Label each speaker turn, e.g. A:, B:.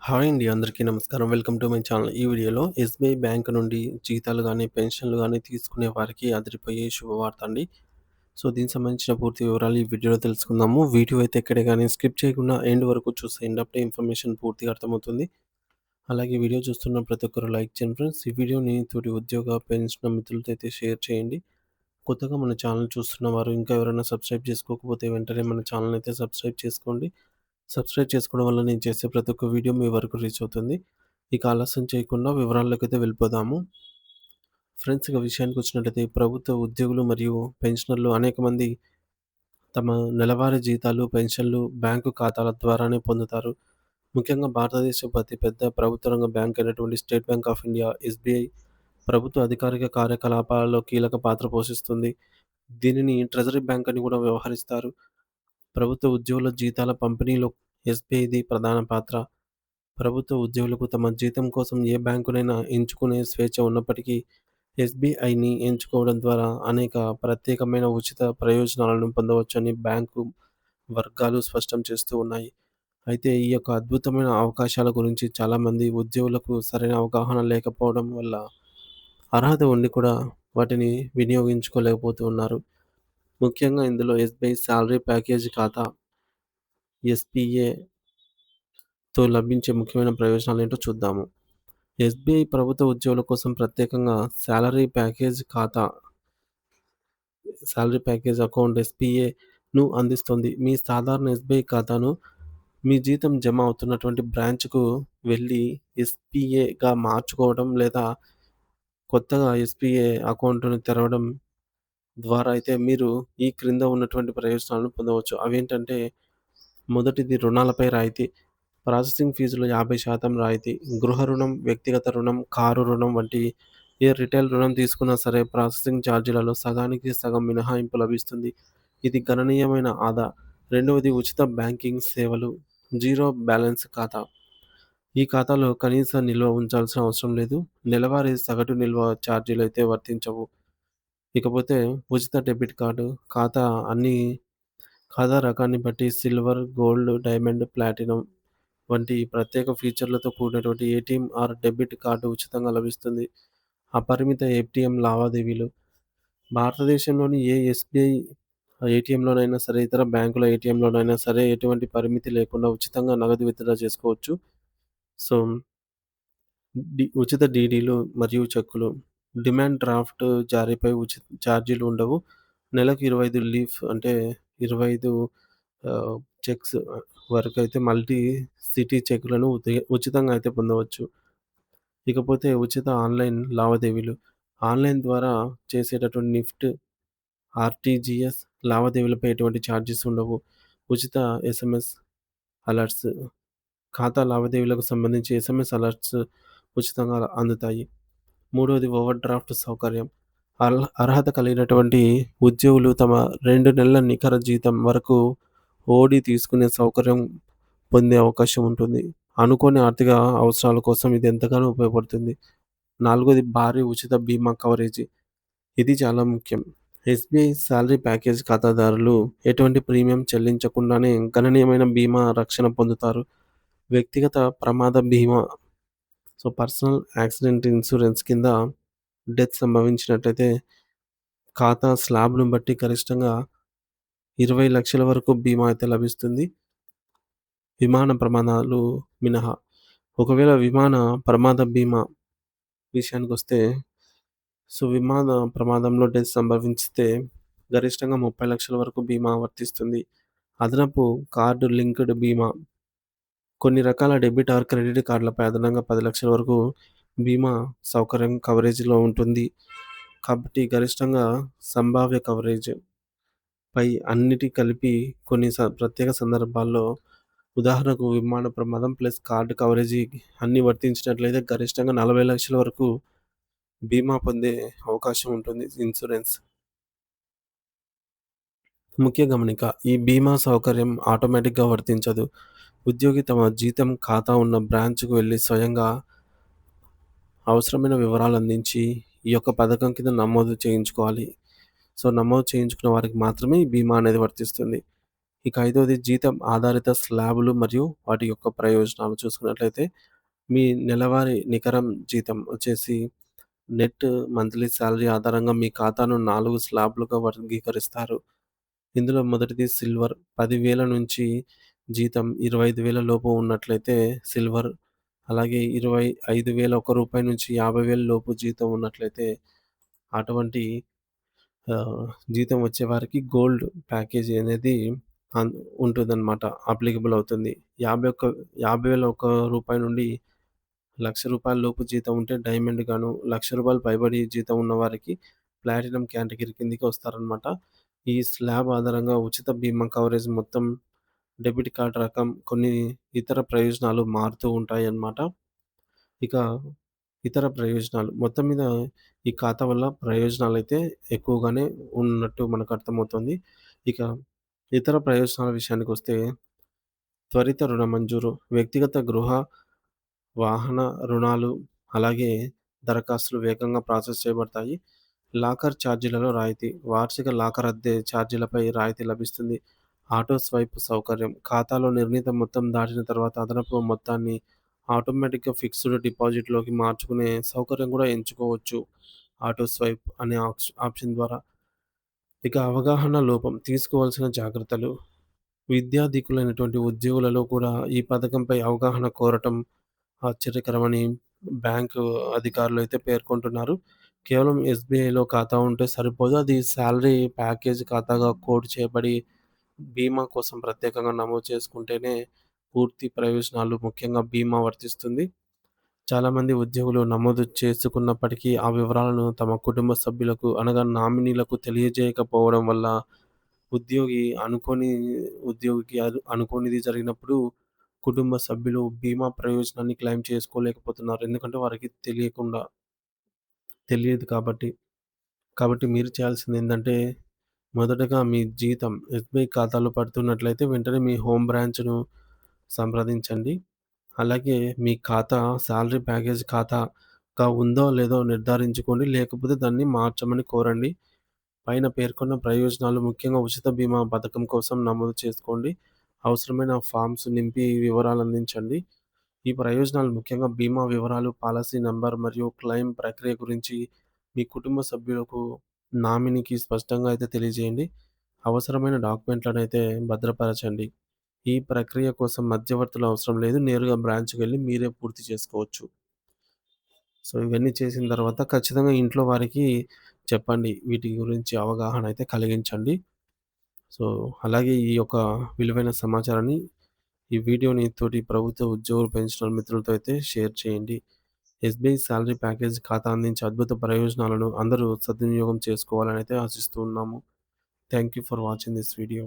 A: Hi అండి. అందరికీ నమస్కారం. Welcome to my channel. ఈ వీడియోలో ఎస్‌బీఐ బ్యాంక్ నుండి జీతాలు గానీ, పెన్షన్‌లు గానీ తీసుకునే వారికి అదిరిపోయే శుభవార్త అండి. సో, దీనికి సంబంధించిన పూర్తి వివరాలు ఈ వీడియోలో తెలుసుకుందాము. వీడియో అయితే ఎక్కడ గానీ స్కిప్ చేయకుండా ఎండ్ వరకు చూస్తే ఎండప్పుడే ఇన్ఫర్మేషన్ పూర్తిగా అర్థమవుతుంది. అలాగే వీడియో చూస్తున్న ప్రతి ఒక్కరు లైక్ చేయండి ఫ్రెండ్స్. ఈ వీడియోని తోటి ఉద్యోగ, పెన్షన్ మిత్రులతో అయితే షేర్ చేయండి. కొత్తగా మన ఛానల్ చూస్తున్న వారు ఇంకా ఎవరైనా సబ్స్క్రైబ్ చేసుకోకపోతే వెంటనే మన ఛానల్ అయితే సబ్స్క్రైబ్ చేసుకోండి. సబ్స్క్రైబ్ చేసుకోవడం వల్ల నేను చేసే ప్రతి ఒక్క వీడియో మీ వరకు రీచ్ అవుతుంది. ఇక ఆలస్యం చేయకుండా వివరాల్లోకైతే వెళ్ళిపోదాము. ఫ్రెండ్స్ ఇక విషయానికొచ్చినట్లయితే ప్రభుత్వ ఉద్యోగులు మరియు పెన్షనర్లు అనేక మంది తమ నెలవారీ జీతాలు, పెన్షన్లు బ్యాంకు ఖాతాల ద్వారానే పొందుతారు. ముఖ్యంగా భారతదేశపు అతి పెద్ద ప్రభుత్వ రంగ బ్యాంక్ అయినటువంటి state bank of India SBI ప్రభుత్వ అధికారిక కార్యకలాపాలలో కీలక పాత్ర పోషిస్తుంది. దీనిని ట్రెజరీ బ్యాంక్ అని కూడా వ్యవహరిస్తారు. ప్రభుత్వ ఉద్యోగుల జీతాల పంపిణీలో ఎస్‌బీఐది ప్రధాన పాత్ర. ప్రభుత్వ ఉద్యోగులకు తమ జీతం కోసం ఏ బ్యాంకునైనా ఎంచుకునే స్వేచ్ఛ ఉన్నప్పటికీ, ఎస్‌బీఐని ఎంచుకోవడం ద్వారా అనేక ప్రత్యేకమైన ఉచిత ప్రయోజనాలను పొందవచ్చని బ్యాంకు వర్గాలు స్పష్టం చేస్తూ ఉన్నాయి. అయితే ఈ యొక్క అద్భుతమైన అవకాశాల గురించి చాలామంది ఉద్యోగులకు సరైన అవగాహన లేకపోవడం వల్ల అర్హత ఉండి కూడా వాటిని వినియోగించుకోలేకపోతూ ఉన్నారు. ముఖ్యంగా ఇందులో ఎస్‌బీఐ సాలరీ ప్యాకేజీ ఖాతా, ఎస్‌పీఏతో లభించే ముఖ్యమైన ప్రయోజనాలేంటో చూద్దాము. ఎస్‌బీఐ ప్రభుత్వ ఉద్యోగుల కోసం ప్రత్యేకంగా సాలరీ ప్యాకేజ్ అకౌంట్ ఎస్‌పీఏను అందిస్తుంది. మీ సాధారణ ఎస్‌బీఐ ఖాతాను మీ జీతం జమ అవుతున్నటువంటి బ్రాంచ్‌కు వెళ్లి ఎస్‌పీఏగా మార్చుకోవడం లేదా కొత్తగా ఎస్‌పీఏ అకౌంట్‌ను తెరవడం ద్వారా అయితే మీరు ఈ క్రింద ఉన్నటువంటి ప్రయోజనాలను పొందవచ్చు. అవేంటంటే మొదటిది రుణాలపై రాయితీ. ప్రాసెసింగ్ ఫీజులో 50% రాయితీ. గృహ రుణం, వ్యక్తిగత రుణం, కారు రుణం వంటి ఏ రిటైల్ రుణం తీసుకున్నా సరే ప్రాసెసింగ్ ఛార్జీలలో సగానికి సగం మినహాయింపు లభిస్తుంది. ఇది గణనీయమైన ఆదా. రెండవది ఉచిత బ్యాంకింగ్ సేవలు. జీరో బ్యాలెన్స్ ఖాతా. ఈ ఖాతాలో కనీస నిల్వ ఉంచాల్సిన అవసరం లేదు. నెలవారీ సగటు నిల్వ ఛార్జీలైతే వర్తించవు. ఇకపోతే ఉచిత డెబిట్ కార్డు. అన్ని ఖాతా రకాన్ని బట్టి సిల్వర్, గోల్డ్, డైమండ్, ప్లాటినం వంటి ప్రత్యేక ఫీచర్లతో కూడినటువంటి ఏటీఎం ఆర్ డెబిట్ కార్డు ఉచితంగా లభిస్తుంది. అపరిమిత ఏటీఎం లావాదేవీలు. భారతదేశంలోని ఏ ఎస్‌బీఐ ఏటీఎంలోనైనా సరే, ఇతర బ్యాంకుల ఏటీఎంలోనైనా సరే ఎటువంటి పరిమితి లేకుండా ఉచితంగా నగదు విత్‌డ్రా చేసుకోవచ్చు. సో, ఉచిత డీడీలు మరియు చెక్కులు. డిమాండ్ డ్రాఫ్ట్ జారీపై ఛార్జీలు ఉండవు. నెలకు 25 లీఫ్ అంటే 25 చెక్స్ వరకైతే మల్టీ సిటీ చెక్కులను ఉచితంగా అయితే పొందవచ్చు. ఇకపోతే ఉచిత ఆన్‌లైన్ లావాదేవీలు. ఆన్‌లైన్ ద్వారా చేసేటటువంటి నిఫ్ట్, ఆర్‌టీజీఎస్ లావాదేవీలపై ఎటువంటి ఛార్జెస్ ఉండవు. ఉచిత ఎస్ఎంఎస్ అలర్ట్స్. ఖాతా లావాదేవీలకు సంబంధించి ఎస్ఎంఎస్ అలర్ట్స్ ఉచితంగా అందుతాయి. మూడోది ఓవర్ డ్రాఫ్ట్ సౌకర్యం. అర్హత కలిగినటువంటి ఉద్యోగులు తమ 2 నెలల నికర జీతం వరకు ఓడీ తీసుకునే సౌకర్యం పొందే అవకాశం ఉంటుంది. అనుకోని ఆర్థిక అవసరాల కోసం ఇది ఎంతగానో ఉపయోగపడుతుంది. నాలుగోది భారీ ఉచిత బీమా కవరేజీ. ఇది చాలా ముఖ్యం. ఎస్‌బీఐ సాలరీ ప్యాకేజ్ ఖాతాదారులు ఎటువంటి ప్రీమియం చెల్లించకుండానే గణనీయమైన బీమా రక్షణ పొందుతారు. వ్యక్తిగత ప్రమాద బీమా. సో, పర్సనల్ యాక్సిడెంట్ ఇన్సూరెన్స్ కింద డెత్ సంభవించినట్టయితే ఖాతా స్లాబ్‌ను బట్టి గరిష్టంగా 20,00,000 వరకు బీమా అయితే లభిస్తుంది. విమాన ప్రమాదాలు మినహా. ఒకవేళ విమాన ప్రమాద బీమా విషయానికొస్తే, సో, విమాన ప్రమాదంలో డెత్ సంభవించితే గరిష్టంగా 30,00,000 వరకు బీమా వర్తిస్తుంది. అదనపు కార్డ్ లింక్డ్ బీమా. కొన్ని రకాల డెబిట్ ఆర్ క్రెడిట్ కార్డులపై అదనంగా 10,00,000 వరకు బీమా సౌకర్యం కవరేజ్‌లో ఉంటుంది. కాబట్టి గరిష్టంగా సంభావ్య కవరేజ్ పై అన్నిటి కలిపి కొన్ని ప్రత్యేక సందర్భాల్లో ఉదాహరణకు విమాన ప్రమాదం ప్లస్ కార్డ్ కవరేజీ అన్నీ వర్తించినట్లయితే గరిష్టంగా 40,00,000 వరకు బీమా పొందే అవకాశం ఉంటుంది ఇన్సూరెన్స్. ముఖ్య గమనిక. ఈ బీమా సౌకర్యం ఆటోమేటిక్‌గా వర్తించదు. ఉద్యోగి తమ జీతం ఖాతా ఉన్న బ్రాంచ్‌కు వెళ్లి స్వయంగా అవసరమైన వివరాలందించి ఈ యొక్క పథకం కింద నమోదు చేయించుకోవాలి. సో, నమోదు చేయించుకున్న వారికి మాత్రమే ఈ బీమా అనేది వర్తిస్తుంది. ఇక ఐదోది జీతం ఆధారిత స్లాబులు మరియు వాటి యొక్క ప్రయోజనాలు చూసుకున్నట్లయితే, మీ నెలవారీ నికరం జీతం వచ్చేసి నెట్ మంత్లీ సాలరీ ఆధారంగా మీ ఖాతాను 4 స్లాబ్‌లుగా వర్గీకరిస్తారు. ఇందులో మొదటిది సిల్వర్ 10,000 నుంచి జీతం 25,000 లోపు ఉన్నట్లయితే సిల్వర్. అలాగే రూ. 25,000 నుంచి 50,000 లోపు జీతం ఉన్నట్లయితే అటువంటి జీతం వచ్చేవారికి గోల్డ్ ప్యాకేజీ అనేది అన్ ఉంటుందన్నమాట. అప్లికబుల్ అవుతుంది. 51,000 నుండి రూ. 1,00,000 లోపు జీతం ఉంటే డైమండ్ గాను, రూ. 1,00,000 పైబడి జీతం ఉన్నవారికి ప్లాటినం కేటగిరీ కిందకి వస్తారనమాట. ఈ స్లాబ్ ఆధారంగా ఉచిత బీమా కవరేజ్ మొత్తం, డెబిట్ కార్డ్ రకం, కొన్ని ఇతర ప్రయోజనాలు మారుతూ ఉంటాయన్నమాట. ఇక ఇతర ప్రయోజనాలు మొత్తం మీద ఈ ఖాతా వల్ల ప్రయోజనాలైతే ఎక్కువగానే ఉన్నట్టు మనకు అర్థమవుతుంది. ఇక ఇతర ప్రయోజనాల విషయానికొస్తే త్వరిత రుణ మంజూరు, వ్యక్తిగత గృహ వాహన రుణాలు, అలాగే దరఖాస్తులు వేగంగా ప్రాసెస్ చేయబడతాయి. లాకర్ ఛార్జీలలో రాయితీ, వార్షిక లాకర్ అద్దె ఛార్జీలపై రాయితీ లభిస్తుంది. ఆటో స్వైప్ సౌకర్యం, ఖాతాలో నిర్ణీత మొత్తం దాటిన తర్వాత అదనపు మొత్తాన్ని ఆటోమేటిక్‌గా ఫిక్స్డ్ డిపాజిట్‌లోకి మార్చుకునే సౌకర్యం కూడా ఎంచుకోవచ్చు. ఆటో స్వైప్ అనే ఆప్షన్ ద్వారా. ఇక అవగాహన లోపం, తీసుకోవాల్సిన జాగ్రత్తలు. విద్యాధికులైనటువంటి ఉద్యోగులలో కూడా ఈ పథకంపై అవగాహన కోరటం ఆశ్చర్యకరమని బ్యాంకు అధికారులైతే పేర్కొంటున్నారు. కేవలం ఎస్‌బీఐలో ఖాతా ఉంటే సరిపోదు. అది సాలరీ ప్యాకేజ్ ఖాతాగా కోడ్ చేయబడి, బీమా కోసం ప్రత్యేకంగా నమోదు చేసుకుంటేనే పూర్తి ప్రయోజనాలు, ముఖ్యంగా బీమా వర్తిస్తుంది. చాలామంది ఉద్యోగులు నమోదు చేసుకున్నప్పటికీ ఆ వివరాలను తమ కుటుంబ సభ్యులకు అనగా నామినీలకు తెలియజేయకపోవడం వల్ల ఉద్యోగి అనుకోని ఉద్యోగికి అనుకోనిది జరిగినప్పుడు కుటుంబ సభ్యులు బీమా ప్రయోజనాన్ని క్లెయిమ్ చేసుకోలేకపోతున్నారు. ఎందుకంటే వారికి తెలియదు కాబట్టి. కాబట్టి మీరు చేయాల్సిందేంటంటే, మొదటగా మీ జీతం ఎస్‌బీఐ ఖాతాలో పడుతున్నట్లయితే వెంటనే మీ హోమ్ బ్రాంచ్‌ను సంప్రదించండి. అలాగే మీ ఖాతా సాలరీ ప్యాకేజ్ ఖాతాగా ఉందో లేదో నిర్ధారించుకోండి. లేకపోతే దాన్ని మార్చమని కోరండి. పైన పేర్కొన్న ప్రయోజనాలు ముఖ్యంగా ఉచిత బీమా పథకం కోసం నమోదు చేసుకోండి. అవసరమైన ఫార్మ్స్ నింపి వివరాలందించండి. ఈ ప్రయోజనాలు ముఖ్యంగా బీమా వివరాలు, పాలసీ నంబర్ మరియు క్లెయిమ్ ప్రక్రియ గురించి మీ కుటుంబ సభ్యులకు, నామినీకి స్పష్టంగా అయితే తెలియజేయండి. అవసరమైన డాక్యుమెంట్లనైతే భద్రపరచండి. ఈ ప్రక్రియ కోసం మధ్యవర్తులు అవసరం లేదు. నేరుగా బ్రాంచ్‌కెళ్ళి మీరే పూర్తి చేసుకోవచ్చు. సో, ఇవన్నీ చేసిన తర్వాత ఖచ్చితంగా ఇంట్లో వారికి చెప్పండి. వీటి గురించి అవగాహన అయితే కలిగించండి. సో, అలాగే ఈ యొక్క విలువైన సమాచారాన్ని, ఈ వీడియోని తోటి ప్రభుత్వ ఉద్యోగులు, పెన్షనర్ మిత్రులతో అయితే షేర్ చేయండి. ఎస్‌బీఐ సాలరీ ప్యాకేజ్ ఖాతా అందించే అద్భుత ప్రయోజనాలను అందరూ సద్వినియోగం చేసుకోవాలని అయితే ఆశిస్తూ ఉన్నాము. Thank you for watching this video.